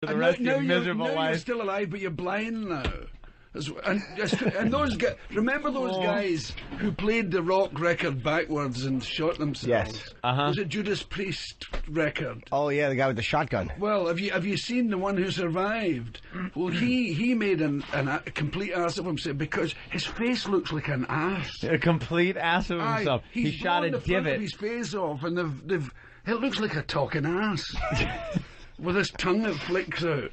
for the rest of your miserable life. You're still alive, but you're blind now. And those guys, remember those guys who played the rock record backwards and shot themselves? Yes. Was it Judas Priest record? Oh yeah, the guy with the shotgun. Well, have you seen the one who survived? Well, he made a complete ass of himself because his face looks like an ass. A complete ass of himself. He shot a the front divot. of his face off, and it looks like a talking ass with his tongue that flicks out.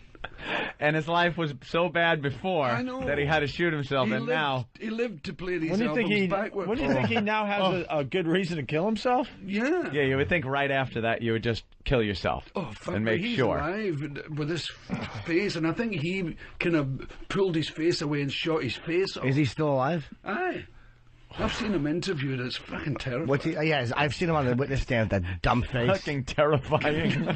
And his life was so bad before that he had to shoot himself, now he lived to play these albums backwards. What do you think he now has a good reason to kill himself? Yeah. Yeah, you would think right after that you would just kill yourself and make he's sure. Alive with his face, and I think he kind of pulled his face away and shot his face off. Is he still alive? Aye. I've seen him interviewed. It's fucking terrible. What's he? Yeah, I've seen him on the witness stand with that dumb face. Fucking terrifying.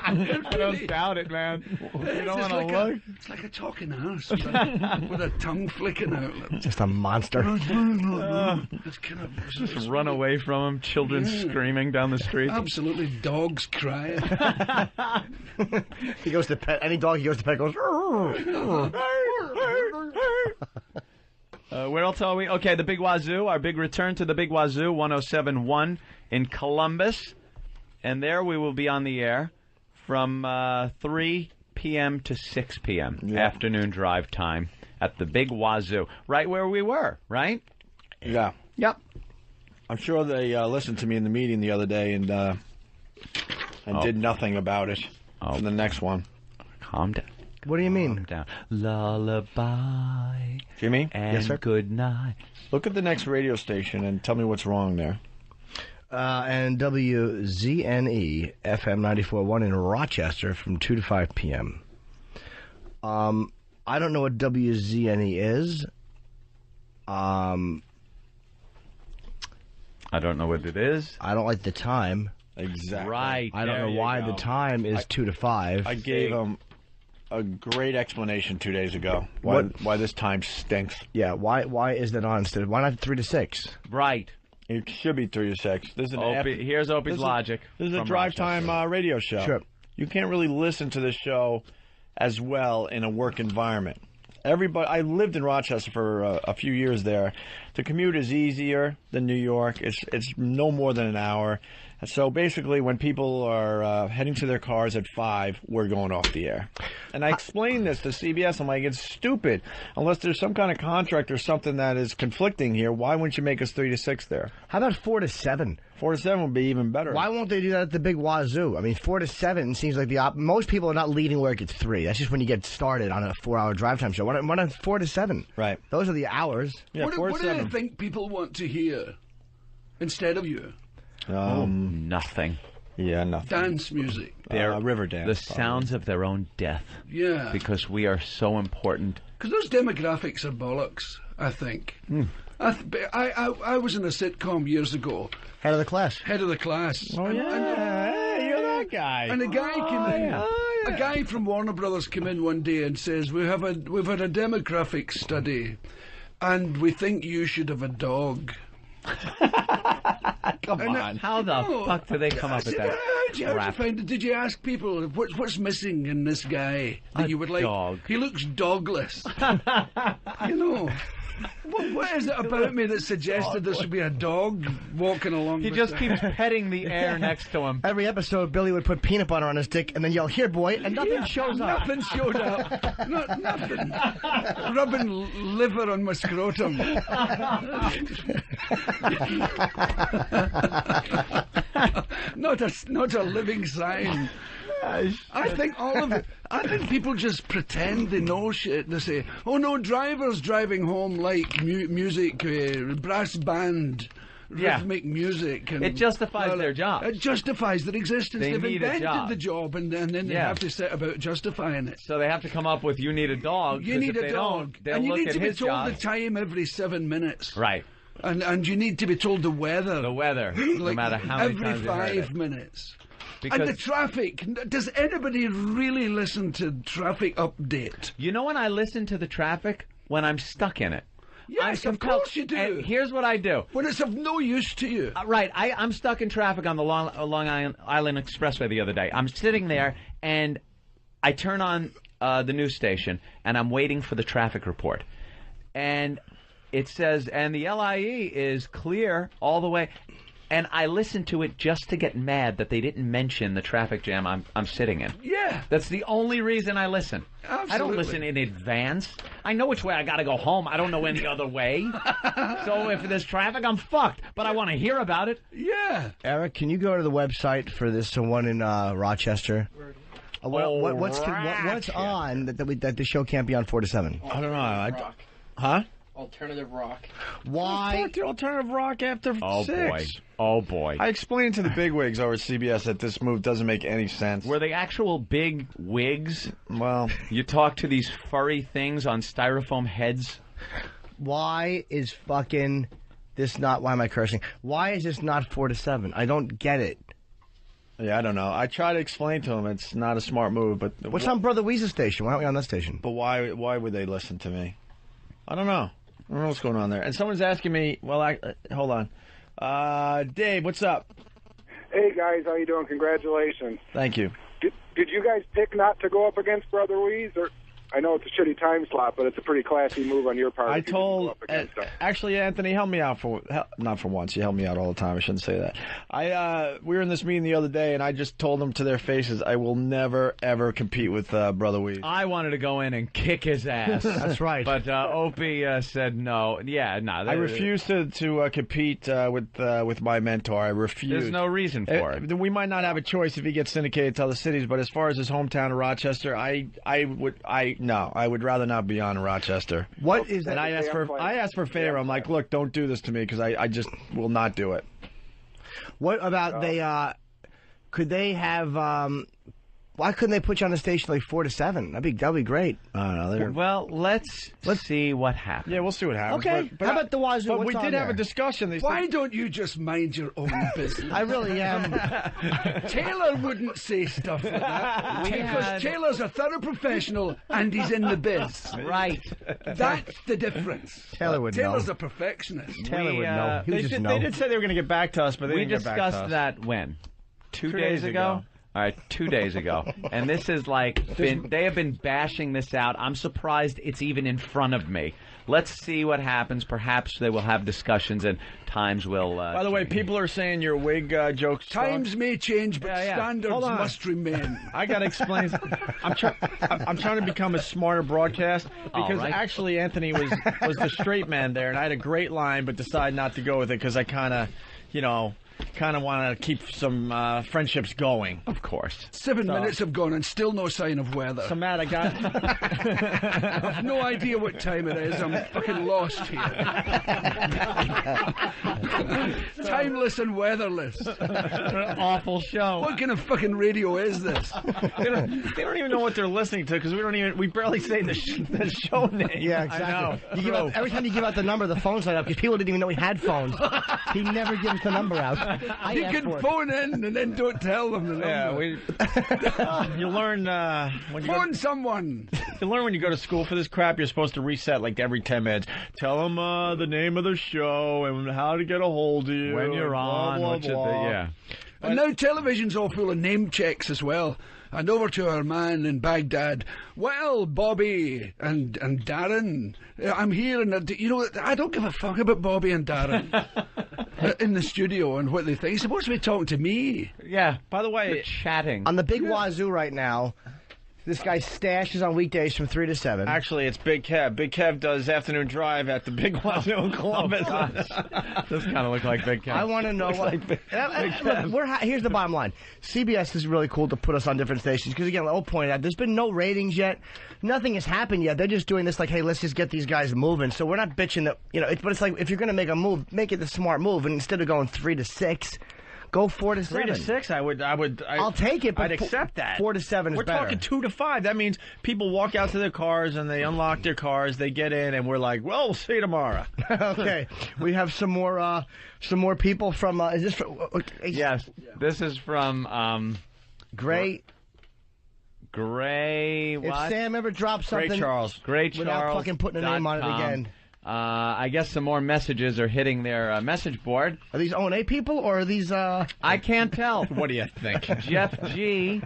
I don't doubt it, man. You don't want to look. It's like a talking ass with a tongue flicking out. Just a monster. Just run away from him. Children screaming down the street. Absolutely, dogs crying. He goes to pet any dog. He goes to pet goes. Where else are we? Okay, the Big Wazoo, our big return to the Big Wazoo, 107.1 in Columbus. And there we will be on the air from 3 p.m. to 6 p.m. Afternoon drive time at the Big Wazoo. Right where we were, right? Yeah. Yep. I'm sure they listened to me in the meeting the other day and did nothing about it for the next one. Calm down. What do you mean? Down. Lullaby. Jimmy? And yes, sir? Good night. Look at the next radio station and tell me what's wrong there. And WZNE FM 94.1 in Rochester from 2 to 5 p.m. I don't know what WZNE is. I don't know what it is. I don't like the time. Exactly. Right. I don't know why the time is 2 to 5. I gave him a great explanation 2 days ago why this time stinks. Yeah, why is that on instead? Why not 3 to 6? Right. It should be 3 to 6. This is here's Opie's logic. This is a drive time radio show. Sure. You can't really listen to this show as well in a work environment. I lived in Rochester for a few years there. The commute is easier than New York. It's no more than an hour. So basically, when people are heading to their cars at 5, we're going off the air. And I explained this to CBS. I'm like, it's stupid. Unless there's some kind of contract or something that is conflicting here, why wouldn't you make us 3 to 6 there? How about 4 to 7? 4 to 7 would be even better. Why won't they do that at the Big Wazoo? I mean, 4 to 7 seems like most people are not leaving work at 3. That's just when you get started on a 4-hour drive time show. Why not 4 to 7? Right. Those are the hours. Yeah, what do you think people want to hear instead of you? Nothing. Yeah, nothing. Dance music. River dance. The sounds of their own death. Yeah. Because we are so important. Because those demographics are bollocks, I think. I was in a sitcom years ago. Head of the class. Head of the class. Oh, yeah. Hey, you're that guy. And a guy came in. A guy from Warner Brothers came in one day and says, we've had a demographic study, and we think you should have a dog. Come on. How the fuck do they come up with that crap? Did you ask people what's missing in this guy that you would like? Dog. He looks dogless. You know. What is it about me that suggested there should be a dog walking along? He just keeps petting the air next to him. Every episode, Billy would put peanut butter on his dick and then yell, "Here, boy," and nothing shows up. Nothing showed up. Nothing. Rubbing liver on my scrotum. Not a living sign. I think all of it. I think people just pretend they know shit. They say, "Oh no, drivers driving home like music, brass band, rhythmic music." And it justifies their job. It justifies their existence. They've invented the job, and then they have to set about justifying it. So they have to come up with, "You need a dog." You need a dog, and you need to be told job. the time every 7 minutes. Right. And you need to be told the weather. The weather, no matter how many times every 5 minutes. Because and the traffic. Does anybody really listen to traffic update? You know when I listen to the traffic? When I'm stuck in it. Yes, of course you do. And here's what I do. When it's of no use to you. Right, I'm stuck in traffic on the Long Island Expressway the other day. I'm sitting there, and I turn on the news station, and I'm waiting for the traffic report. And it says, and the LIE is clear all the way. And I listen to it just to get mad that they didn't mention the traffic jam I'm sitting in. Yeah. That's the only reason I listen. Absolutely. I don't listen in advance. I know which way I got to go home. I don't know any other way. So if there's traffic, I'm fucked. But I want to hear about it. Yeah. Eric, can you go to the website for this one in Rochester? What's on that the show can't be on 4 to 7? I don't know. Rock. Huh? Alternative rock. Why? The alternative rock after 6. Boy. Oh, boy. I explained to the bigwigs over at CBS that this move doesn't make any sense. Were they actual big wigs? Well, You talk to these furry things on styrofoam heads? Why is fucking this not? Why am I cursing? Why is this not 4 to 7? I don't get it. yeah, I don't know. I try to explain to them it's not a smart move, but What's on Brother Weeze's station? Why aren't we on that station? But why would they listen to me? I don't know. I don't know what's going on there. And someone's asking me. Well, hold on. Dave, what's up? Hey guys, how you doing? Congratulations. Thank you. Did you guys pick not to go up against Brother Weeze? Or I know it's a shitty time slot, but it's a pretty classy move on your part. I if you didn't go told up against him. actually, Anthony, help me out not for once. You help me out all the time. I shouldn't say that. We were in this meeting the other day, and I just told them to their faces, I will never ever compete with Brother Weeze. I wanted to go in and kick his ass. That's right. But Opie said no. Yeah, no. I refuse to compete with my mentor. I refuse. There's no reason for it. We might not have a choice if he gets syndicated to other cities, but as far as his hometown of Rochester, I would rather not be on in Rochester. What is that? And I asked for a favor. I'm like, look, don't do this to me because I just will not do it. What about could they have? Why couldn't they put you on the station like 4 to 7? That'd be great. I don't know. Well, let's see what happens. Yeah, we'll see what happens. Okay. But How about the Wazoo? But What's we on did have there? a discussion. Why don't you just mind your own business? I really am. Taylor wouldn't say stuff like that because Taylor's a thorough professional and he's in the biz. Right. That's the difference. Taylor would Taylor's know. a perfectionist. Taylor would know. He would just know. They did say they were going to get back to us, but they We didn't get back to us. discussed that when? 2 2 days days ago? ago. All right, 2 days ago. And this is like, they have been bashing this out. I'm surprised it's even in front of me. Let's see what happens. Perhaps they will have discussions and times will. By the way, people are saying your wig jokes. Times may change, but Yeah. standards Hold on. must remain. I gotta explain. I'm trying to become a smarter broadcast because right. actually Anthony was the straight man there, and I had a great line, but decided not to go with it because I kind of want to keep some friendships going. Of course. 7 minutes have gone and still no sign of weather. So Matt, I I've no idea what time it is. I'm fucking lost here. Timeless and weatherless. An awful show. What kind of fucking radio is this? they don't even know what they're listening to because we barely say the show name. Yeah, exactly. You give out, every time you give out the number, the phones light up because people didn't even know he had phones. He never gives the number out. You can phone in and then don't tell them the number. You learn when you Phone someone. You learn when you go to school for this crap. You're supposed to reset like every 10 minutes. Tell them the name of the show and how to get a hold of you When you're blah, on, blah, what should blah. they, yeah. And now television's all full of name checks as well. And over to our man in Baghdad. Well, Bobby and Darren, I'm here, and I don't give a fuck about Bobby and Darren in the studio and what they think. He's supposed to be talking to me. Yeah. By the way, They're chatting. On the Big Wazoo right now, this guy's stash is on weekdays from 3 to 7. actually, it's Big Kev. Big Kev does afternoon drive at the Big Wazoo in Columbus. This kind of look like Big Cat. I want to know what. Look, here's the bottom line. CBS is really cool to put us on different stations because, again, I'll point out, there's been no ratings yet. Nothing has happened yet. They're just doing this like, hey, let's just get these guys moving. So we're not bitching that, but it's like if you're going to make a move, make it the smart move. And instead of going 3 to 6, go 4 to 7. 3 to 6, I'll take it, but I'd accept that. 4 to 7 is We're better. talking 2 to 5. That means people walk out to their cars and they unlock their cars. They get in, and we're like, well, we'll see you tomorrow. Okay, we have some more people from. Is this from? Yes. This is from Gray. Gray. If What? Sam ever drops something, Great Charles. Great without Charles. fucking putting a name on it again. I guess some more messages are hitting their message board. Are these O&A people or are these? I can't tell. What do you think? Jeff G.